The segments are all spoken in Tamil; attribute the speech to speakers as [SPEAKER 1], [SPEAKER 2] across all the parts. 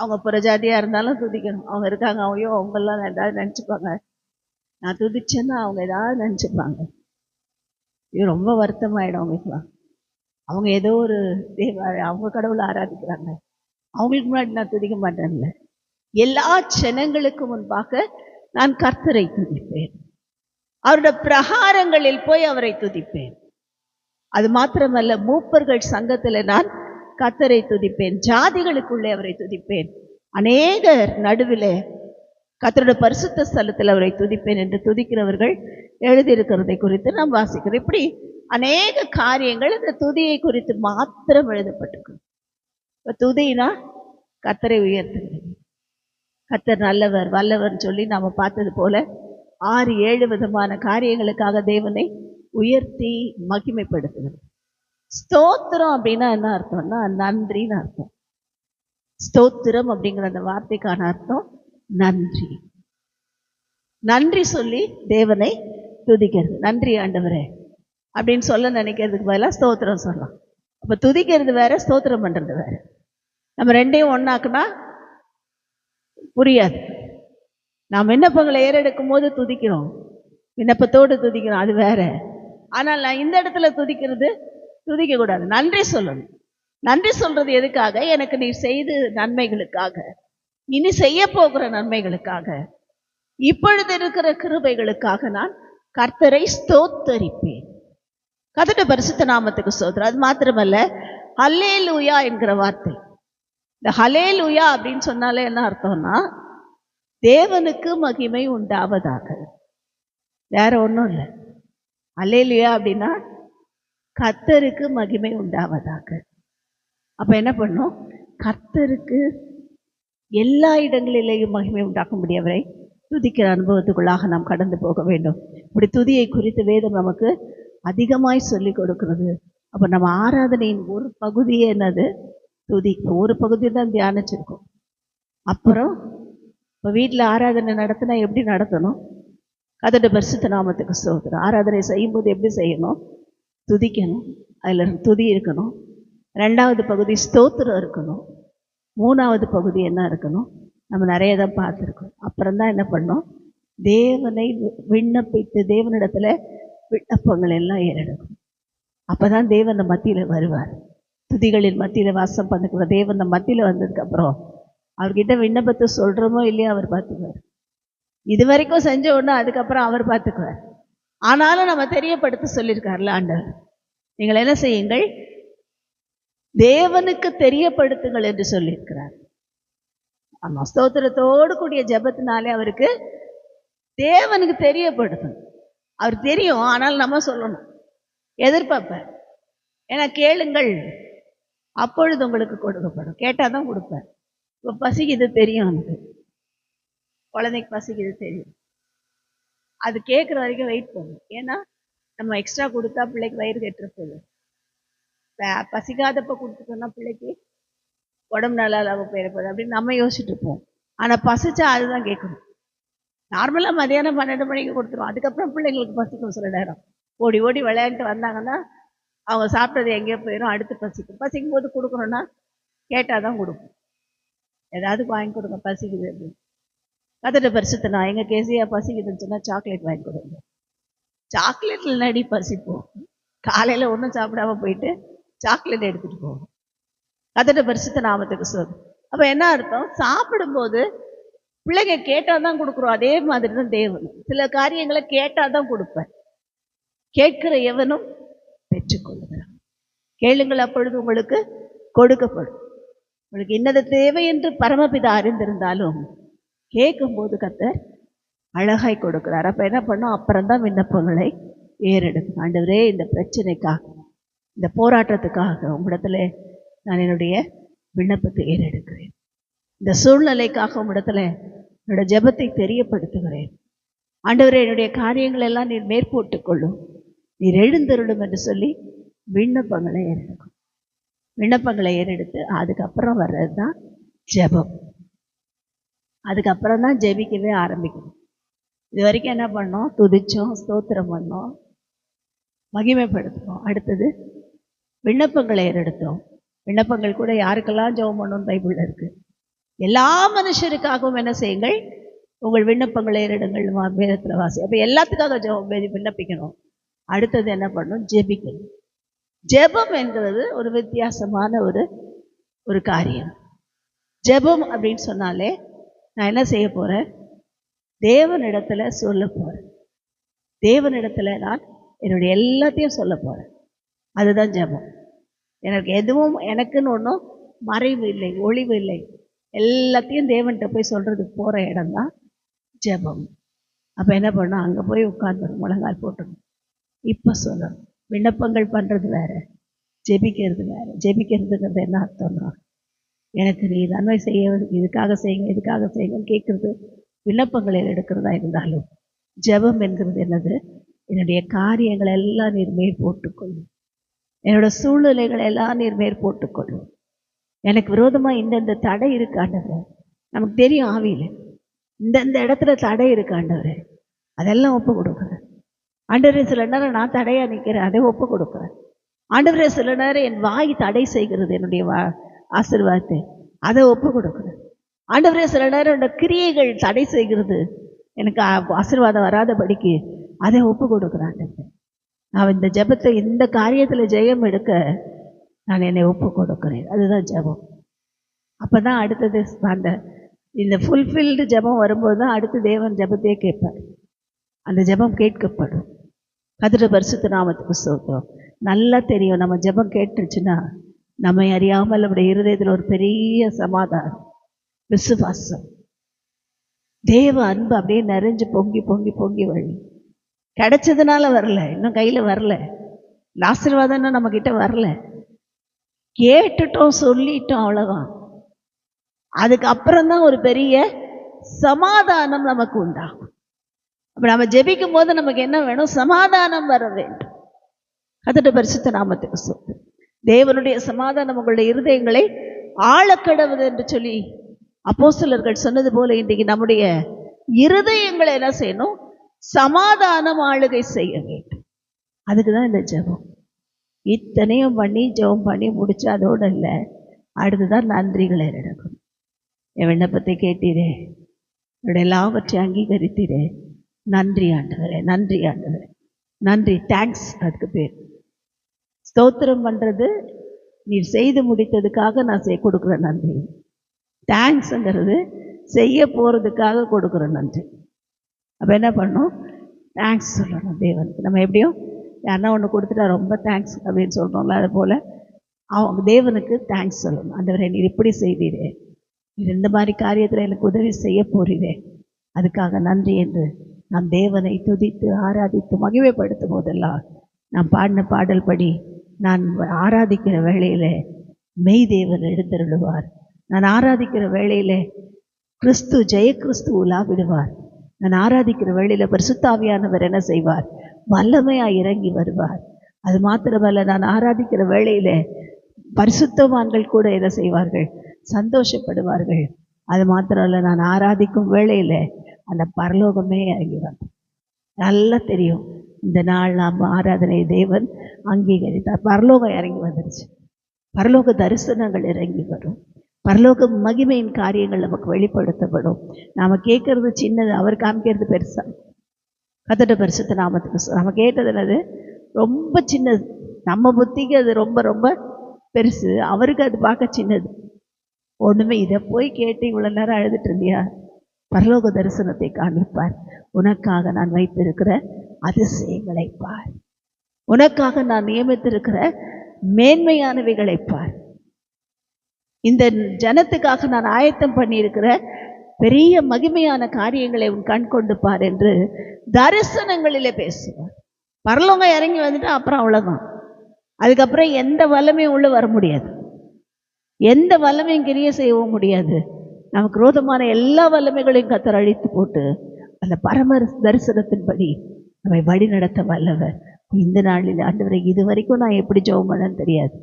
[SPEAKER 1] அவங்க புறஜாதியாக இருந்தாலும் துதிக்கணும். அவங்க இருக்காங்க, ஐயோ அவங்கெல்லாம் ஏதாவது நினச்சிப்பாங்க, நான் துதிச்சேன்னா அவங்க ஏதாவது நினச்சிப்பாங்க, இது ரொம்ப வருத்தமாயிடும் அவங்களுக்குலாம். அவங்க ஏதோ ஒரு அவங்க கடவுளை ஆராதிக்கிறாங்க, அவங்களுக்கு முன்னாடி நான் துதிக்க மாட்டேன்ல. எல்லா ஜனங்களுக்கு முன்பாக நான் கர்த்தரை துதிப்பேன், அவருடைய பிரகாரங்களில் போய் அவரை துதிப்பேன். அது மாத்திரமல்ல, மூப்பர்கள் சங்கத்தில் நான் கர்த்தரை துதிப்பேன், ஜாதிகளுக்குள்ளே அவரை துதிப்பேன், அநேகர் நடுவிலே கர்த்தருடைய பரிசுத்த ஸ்தலத்தில் அவரை துதிப்பேன் என்று துதிக்கிறவர்கள் எழுதியிருக்கிறதை குறித்து நாம் வாசிக்கிறோம். இப்படி அநேக காரியங்கள் இந்த துதியை குறித்து மாத்திரம் எழுதப்பட்டிருக்கு. இப்போ துதினா கர்த்தரை உயர்த்துகிறது, கர்த்தர் நல்லவர் வல்லவர் சொல்லி நாம் பார்த்தது போல 6-7 விதமான காரியங்களுக்காக தேவனை உயர்த்தி மகிமைப்படுத்துகிறது. ஸ்தோத்திரம் அப்படின்னா என்ன அர்த்தம்னா நன்றின்னு அர்த்தம். ஸ்தோத்திரம் அப்படிங்கிற அந்த வார்த்தைக்கான அர்த்தம் நன்றி. நன்றி சொல்லி தேவனை துதிக்கிறது. நன்றி ஆண்டவரே அப்படின்னு சொல்ல நினைக்கிறதுக்கு பதிலாக ஸ்தோத்திரம் சொல்லலாம். அப்போ துதிக்கிறது வேற, ஸ்தோத்திரம் பண்ணுறது வேற. நம்ம ரெண்டையும் ஒன்றாக்குனா புரியாது. நாம் விண்ணப்பங்களை ஏறெடுக்கும் போது துதிக்கிறோம், விண்ணப்பத்தோடு துதிக்கிறோம், அது வேற. ஆனால் நான் இந்த இடத்துல துதிக்கக்கூடாது, நன்றி சொல்லணும். நன்றி சொல்றது எதுக்காக? எனக்கு நீ செய்த நன்மைகளுக்காக, இனி செய்ய போகிற நன்மைகளுக்காக, இப்பொழுது இருக்கிற கிருபைகளுக்காக நான் கர்த்தரை ஸ்தோத்தரிப்பேன். கர்த்தருடைய பரிசுத்த நாமத்துக்கு ஸ்தோத்திரம். அது மாத்திரமல்ல, ஹல்லேலூயா என்கிற வார்த்தை, இந்த ஹல்லேலூயா அப்படின்னு சொன்னாலே என்ன அர்த்தம்னா தேவனுக்கு மகிமை உண்டாவதாக, வேற ஒன்றும் இல்லை. ஹல்லேலூயா அப்படின்னா கர்த்தருக்கு மகிமை உண்டாவதாக. அப்ப என்ன பண்ணும்? கர்த்தருக்கு எல்லா இடங்களிலேயும் மகிமை உண்டாக்கும்படியவரை துதிக்கிற அனுபவத்துக்குள்ளாக நாம் கடந்து போக வேண்டும். இப்படி துதியை குறித்து வேதம் நமக்கு அதிகமாய் சொல்லி கொடுக்கிறது. அப்போ நம்ம ஆராதனையின் ஒரு பகுதியே என்னது? துதி. ஒரு பகுதி தான் தியானிச்சிருக்கோம். அப்புறம் இப்போ வீட்டில் ஆராதனை நடத்தினா எப்படி நடத்தணும்? கர்த்தருடைய பரிசுத்த நாமத்துக்கு ஸ்தோத்திரம். ஆராதனை செய்யும்போது எப்படி செய்யணும்? துதிக்கணும், அதில் துதி இருக்கணும். 2வது பகுதி ஸ்தோத்திரம் இருக்கணும். 3வது பகுதி என்ன இருக்கணும்? நம்ம நிறைய தான் பார்த்துருக்கோம். அப்புறம்தான் என்ன பண்ணோம்? தேவனை விண்ணப்பித்து தேவனிடத்தில் விண்ணப்பங்கள் எல்லாம் ஏறெடுக்கும். அப்போ தான் தேவன் மத்தியில் வருவார். துதிகளின் மத்தியில் வாசம் பண்ணிக்கிற தேவன் மத்தியில் வந்ததுக்கப்புறம் அவர்கிட்ட விண்ணப்பத்தை சொல்கிறோமோ இல்லையா அவர் பார்த்துக்குவார். இது வரைக்கும் செஞ்ச ஒன்று அதுக்கப்புறம் அவர் பார்த்துக்குவார். ஆனாலும் நம்ம தெரியப்படுத்த சொல்லியிருக்கார்ல ஆண்டவர், நீங்கள் என்ன செய்யுங்கள், தேவனுக்கு தெரியப்படுத்துங்கள் என்று சொல்லியிருக்கிறார். ஆமாம், ஸ்தோத்திரத்தோடு கூடிய ஜெபத்தினாலே அவருக்கு தேவனுக்கு தெரியப்படுத்தணும். அவர் தெரியும், ஆனால் நம்ம சொல்லணும். எதிர்பார்ப்பார். ஏன்னா கேளுங்கள் அப்பொழுது உங்களுக்கு கொடுக்கப்படும், கேட்டால் தான் கொடுப்பார். இப்போ பசிக்குது தெரியும், நமக்கு குழந்தைக்கு பசிக்குது தெரியும், அது கேட்குற வரைக்கும் வெயிட் பண்ணும். ஏன்னா நம்ம எக்ஸ்ட்ரா கொடுத்தா பிள்ளைக்கு வயிறு கெட்டுறது. பசிக்காதப்ப கொடுத்துட்டோம்னா பிள்ளைக்கு உடம்பு நல்லா இல்லாமல் போயிடப்போகுது அப்படின்னு நம்ம யோசிச்சுட்டு இருப்போம். ஆனால் பசிச்சா அதுதான் கேட்கணும். நார்மலாக மதியானம் 12 மணிக்கு கொடுத்துருவோம். அதுக்கப்புறம் பிள்ளைங்களுக்கு பசிக்கும். சில நேரம் ஓடி ஓடி விளையாண்டுட்டு வந்தாங்கன்னா அவங்க சாப்பிட்டது எங்கேயோ போயிடும், அடுத்து பசிக்கும். பசிக்கும் போது கொடுக்கணும்னா கேட்டால் தான் கொடுப்போம். ஏதாவது வாங்கி கொடுங்க பசிக்குது அப்படின்னு. கர்த்தருடைய பரிசுத்த நான் எங்கள் கேசியா பசிக்குதுன்னு சொன்னால் சாக்லேட் வாங்கி கொடுங்க. சாக்லேட்டில் நடி பசிப்போம். காலையில் ஒன்றும் சாப்பிடாம போயிட்டு சாக்லேட் எடுத்துகிட்டு போவோம். கர்த்தருடைய பரிசுத்த நாமத்துக்கு சொல்லு. அப்போ என்ன அர்த்தம்? சாப்பிடும்போது பிள்ளைங்க கேட்டால் தான் கொடுக்குறோம். அதே மாதிரி தான் தேவன் சில காரியங்களை கேட்டால் தான் கொடுப்பேன். கேட்கிற எவனும் பெற்றுக்கொள்ளுகிறான். கேளுங்கள் அப்பொழுது உங்களுக்கு கொடுக்கப்படும். உங்களுக்கு இன்னது தேவை என்று பரமபிதா அறிந்திருந்தாலும் கேட்கும்போது கர்த்தர் அழகாய் கொடுக்கிறார். அப்போ என்ன பண்ணோம்? அப்புறம்தான் விண்ணப்பங்களை ஏறெடுக்கும். ஆண்டவரே, இந்த பிரச்சனைக்காக, இந்த போராட்டத்துக்காக உம்மிடத்துல நான் என்னுடைய விண்ணப்பத்தை ஏறெடுக்கிறேன். இந்த சூழ்நிலைக்காக உம்மிடத்துல என்னோட ஜெபத்தை தெரியப்படுத்துகிறேன். ஆண்டவரே, என்னுடைய காரியங்கள் எல்லாம் நீர் மேற்போட்டுக் கொள்ளும், நீர் எழுந்தருளும் என்று சொல்லி விண்ணப்பங்களை ஏறெடுக்கும். விண்ணப்பங்களை ஏறெடுத்து அதுக்கப்புறம் வர்றது தான் ஜெபம். அதுக்கப்புறம் தான் ஜெபிக்கவே ஆரம்பிக்கணும். இது வரைக்கும் என்ன பண்ணோம்? துதிச்சோம், ஸ்தோத்திரம் பண்ணோம், மகிமைப்படுத்தணும். அடுத்தது விண்ணப்பங்களை ஏறெடுத்தோம். விண்ணப்பங்கள் கூட யாருக்கெல்லாம் ஜெபம் பண்ணணும் பைபிளில் இருக்குது. எல்லா மனுஷருக்காகவும் என்ன செய்யுங்கள், உங்கள் விண்ணப்பங்களை ஏறிடுங்கள். வேதத்தில் வாசி. அப்போ எல்லாத்துக்காக விண்ணப்பிக்கணும். அடுத்தது என்ன பண்ணணும்? ஜெபிக்கணும். ஜெபம் என்கிறது ஒரு வித்தியாசமான ஒரு காரியம். ஜெபம் அப்படின்னு சொன்னாலே நான் என்ன செய்ய போறேன்? தேவனிடத்துல சொல்ல போறேன். தேவனிடத்துல நான் என்னுடைய எல்லாத்தையும் சொல்ல போறேன். அதுதான் ஜெபம். எனக்கு எதுவும் எனக்குன்னு ஒன்றும் மறைவு இல்லை, ஒளிவு இல்லை. எல்லாத்தையும் தேவன்கிட்ட போய் சொல்றதுக்கு போற இடம் தான் ஜெபம். அப்ப என்ன பண்ணணும்? அங்க போய் உட்கார்ந்து முழங்கால் போட்டணும். இப்ப சொல்லணும். விண்ணப்பங்கள் பண்றது வேற, ஜெபிக்கிறது வேற. ஜெபிக்கிறதுங்கிறது என்ன அர்த்தம்னா, எனக்கு நீ நன்மை செய்ய, இதுக்காக செய்யுங்க, இதுக்காக செய்யுங்கன்னு கேட்கறது விண்ணப்பங்களில் எடுக்கிறதா இருந்தாலும், ஜெபம் என்கிறது என்னது? என்னுடைய காரியங்களை எல்லாம் நீர் மேற் போட்டுக்கொள்ளும். என்னோட சூழ்நிலைகளை எல்லாம் நீர் மேற் போட்டுக்கொள்ளும். எனக்கு விரோதமா இந்த தடை இருக்காண்டவர், நமக்கு தெரியும் ஆவியில இந்த இடத்துல தடை இருக்காண்டவர், அதெல்லாம் ஒப்பு கொடுக்குறேன். ஆண்டவரே சில நேரம் நான் தடையா நிற்கிறேன், அதை ஒப்பு கொடுக்குறேன். ஆண்டவரே சில நேரம் என் வாய் தடை செய்கிறது என்னுடைய ஆசீர்வாதத்தை, அதை ஒப்பு கொடுக்குறேன். ஆண்டவரே சில நேரம் என்னோட கிரியைகள் தடை செய்கிறது, எனக்கு ஆசீர்வாதம் வராதபடிக்கு, அதை ஒப்பு கொடுக்குறேன். நான் இந்த ஜெபத்தை, இந்த காரியத்தில் ஜெயம் எடுக்க நான் என்னை ஒப்பு கொடுக்குறேன். அதுதான் ஜெபம். அப்போதான் அடுத்தது இந்த ஃபுல்ஃபில்டு ஜெபம் வரும்போது தான் அடுத்து தேவன் ஜெபத்தையே கேட்பார். அந்த ஜெபம் கேட்கப்படும். கர்த்தருடைய பரிசுத்த நாமத்துக்கு ஸ்தோத்திரம். நல்லா தெரியும், நம்ம ஜெபம் கேட்டுருச்சுன்னா நம்மை அறியாமல் நம்முடைய இருதயத்தில் ஒரு பெரிய சமாதானம், விசுவாசம், தேவ அன்பு அப்படியே நிறைஞ்சு பொங்கி பொங்கி பொங்கி வழி. கிடைச்சதுனால வரல, இன்னும் கையில் வரல. ஆசீர்வாதம்னா நம்ம கிட்ட வரல, கேட்டுட்டோம், சொல்லிட்டோம், அவ்வளோதான். அதுக்கப்புறம் தான் ஒரு பெரிய சமாதானம் நமக்கு உண்டாகும். அப்ப நம்ம ஜெபிக்கும் போது நமக்கு என்ன வேணும்? சமாதானம் வர வேண்டும். கர்த்தருடைய பரிசுத்த நாமத்துக்கு ஸ்தோத்திரம். தேவனுடைய சமாதானம் உங்களுடைய இருதயங்களை ஆழக்கடவுது என்று சொல்லி அப்போஸ்தலர்கள் சொன்னது போல, இன்றைக்கு நம்முடைய இருதயங்களை என்ன செய்யணும்? சமாதானம் ஆளுகை செய்ய வேண்டும். அதுக்குதான் இந்த ஜெபம். இத்தனையும் பண்ணி ஜெபம் பண்ணி முடிச்சு அதோடு இல்லை, அடுத்துதான் நன்றிகளை எடுக்கணும். என் விண்ணப்பத்தை கேட்டீரே, என்னுடைய எல்லாவற்றையும் அங்கீகரித்தீரே, நன்றி ஆண்டவரே, நன்றி ஆண்டவரே, நன்றி. தேங்க்ஸ். அதுக்கு பேர் ஸ்தோத்திரம் பண்றது. நீர் செய்து முடித்ததுக்காக நான் கொடுக்குற நன்றி. தேங்க்ஸுங்கிறது செய்ய போறதுக்காக கொடுக்குற நன்றி. அப்போ என்ன பண்ணணும்? தேங்க்ஸ் சொல்லணும் தேவனுக்கு. நம்ம எப்படியும் யாருன்னா ஒன்று கொடுத்துட்டா ரொம்ப தேங்க்ஸ் அப்படின்னு சொல்கிறோம்ல, அது போல் அவங்க தேவனுக்கு தேங்க்ஸ் சொல்லணும். ஆண்டவரே, நீர் இப்படி செய்தீரே, நீர் இந்த மாதிரி காரியத்தில் எனக்கு உதவி செய்ய போறீரே, அதுக்காக நன்றி என்று நாம் தேவனை துதித்து ஆராதித்து மகிமைப்படுத்தும் போதெல்லாம், நாம் பாடின பாடல் படி நான் ஆராதிக்கிற வேளையில் மெய் தேவன் எழுந்தருளுவார். நான் ஆராதிக்கிற வேளையில் கிறிஸ்து ஜெய கிறிஸ்து உலா விடுவார். நான் ஆராதிக்கிற வேளையில் பரிசுத்தாவியானவர் என்ன செய்வார்? வல்லமையாக இறங்கி வருவார். அது மாத்திரமல்ல, நான் ஆராதிக்கிற வேளையில் பரிசுத்தவான்கள் கூட என்ன செய்வார்கள்? சந்தோஷப்படுவார்கள். அது மாத்திரமல்ல, நான் ஆராதிக்கும் வேளையில் அந்த பரலோகமே இறங்கி வரும். நல்லா தெரியும், இந்த நாள் நாம் ஆராதனை தேவன் அங்கீகரித்தார். பரலோகம் இறங்கி வந்துருச்சு. பரலோக தரிசனங்கள் இறங்கி வரும். பரலோக மகிமையின் காரியங்கள் நமக்கு வெளிப்படுத்தப்படும். நாம் கேட்கறது சின்னது, அவர் காமிக்கிறது பெருசா. கர்த்தருடைய பரிசுத்த நாமத்துக்கு நம்ம கேட்டது என்னது? ரொம்ப சின்னது. நம்ம புத்திக்கு அது ரொம்ப ரொம்ப பெருசு, அவருக்கு அது பார்க்க சின்னது. ஒண்ணுமே. இதை போய் கேட்டு இவ்வளவு நேரம் அழுதுட்டு இருந்தியா? பரலோக தரிசனத்தை காண்பிப்பார். உனக்காக நான் வைத்திருக்கிற அதிசயங்களை பார். உனக்காக நான் நியமித்திருக்கிற மேன்மையானவைகளை பார். இந்த ஜனத்துக்காக நான் ஆயத்தம் பண்ணியிருக்கிற பெரிய மகிமையான காரியங்களை உன் கண் கொண்டு பார் என்று தரிசனங்களிலே பேசுவார். பரலோகம் இறங்கி வந்துட்டு அப்புறம் அவ்வளவுதான். அதுக்கப்புறம் எந்த வல்லமையும் உள்ள வர முடியாது, எந்த வல்லமையும் கிரியை செய்யவும் முடியாது. நமக்கு விரோதமான எல்லா வல்லமைகளையும் கர்த்தர் அழித்து போட்டு அந்த பரம தரிசனத்தின்படி நம்மை வழி நடத்த வல்லவர். இந்த நாளில் ஆண்டவரை, இது வரைக்கும் நான் எப்படி ஜெபம் பண்ணேன்னு தெரியாது,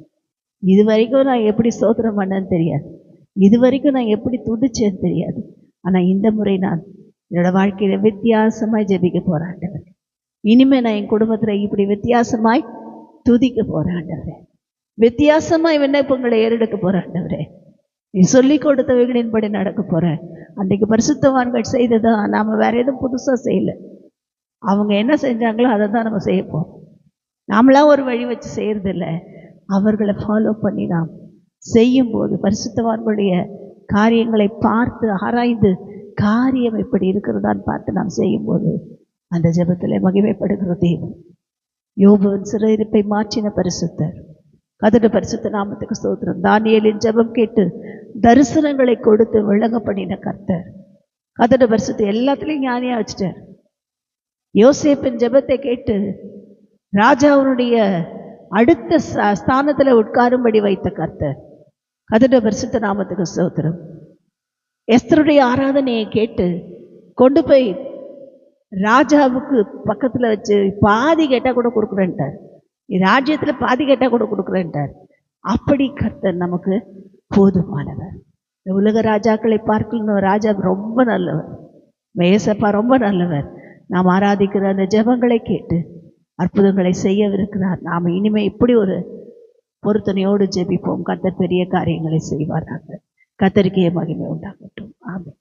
[SPEAKER 1] இது வரைக்கும் நான் எப்படி ஸ்தோத்திரம் பண்ணேன்னு தெரியாது, இது வரைக்கும் நான் எப்படி துதிச்சேன்னு தெரியாது. ஆனால் இந்த முறை நான் என்னோட வாழ்க்கையில வித்தியாசமாய் ஜெபிக்க போறேன் ஆண்டவர். இனிமே நான் என் குடும்பத்தில் இப்படி வித்தியாசமாய் துதிக்க போறேன் ஆண்டவரே. வித்தியாசமாய் விண்ணப்பங்களை ஏறெடுக்க போறேன் ஆண்டவரே. நீ சொல்லி கொடுத்தவைகளின்படி நடக்க போற. அன்றைக்கு பரிசுத்தவான்கள் செய்ததான், நாம வேற எதுவும் புதுசா செய்யல. அவங்க என்ன செஞ்சாங்களோ அதை தான் நம்ம செய்யப்போம். நாமளாம் ஒரு வழி வச்சு செய்யறதில்ல, அவர்களை ஃபாலோ பண்ணி நாம் செய்யும்போது பரிசுத்தவான்களுடைய காரியங்களை பார்த்து ஆராய்ந்து காரியம் எப்படி இருக்கிறதான்னு பார்த்து நாம் செய்யும்போது அந்த ஜெபத்தில் மகிமைப்படுகிற தேவன். யோபுவின் சிறையிருப்பை மாற்றின பரிசுத்தர். கர்த்தருடைய பரிசுத்த நாமத்துக்கு ஸ்தோத்திரம். தானியேலின் ஜெபம் கேட்டு தரிசனங்களை கொடுத்து விளங்க பண்ணின கர்த்தர். கர்த்தருடைய பரிசுத்த எல்லாத்துலேயும் ஞானியாக வச்சுட்டார். யோசேப்பின் ஜெபத்தை கேட்டு ராஜாவுடைய அடுத்த ஸ்தானத்தில் உட்காரும்படி வைத்த கர்த்தர். கர்த்தருடைய பரிசுத்த நாமத்துக்கு ஸ்தோத்திரம். எஸ்தருடைய ஆராதனையை கேட்டு கொண்டு போய் ராஜாவுக்கு பக்கத்தில் வச்சு பாதி கேட்டால் கூட கொடுக்குறேன்ட்டார். ராஜ்யத்தில் பாதி கேட்டால் கூட கொடுக்குறேன்ட்டார். அப்படி கர்த்தர் நமக்கு போதுமானவர். இந்த உலக ராஜாக்களை பார்க்கணும், ராஜா ரொம்ப நல்லவர், மேசப்பா ரொம்ப நல்லவர். நாம் ஆராதிக்கிற அந்த ஜெபங்களை கேட்டு அற்புதங்களை செய்யவிருக்கிறார். நாம் இனிமே இப்படி ஒரு பொருத்தனையோடு ஜெபிப்போம். கர்த்தர் பெரிய காரியங்களை செய்வாராக. கர்த்தருக்கே மகிமை உண்டாகட்டும். ஆமென்.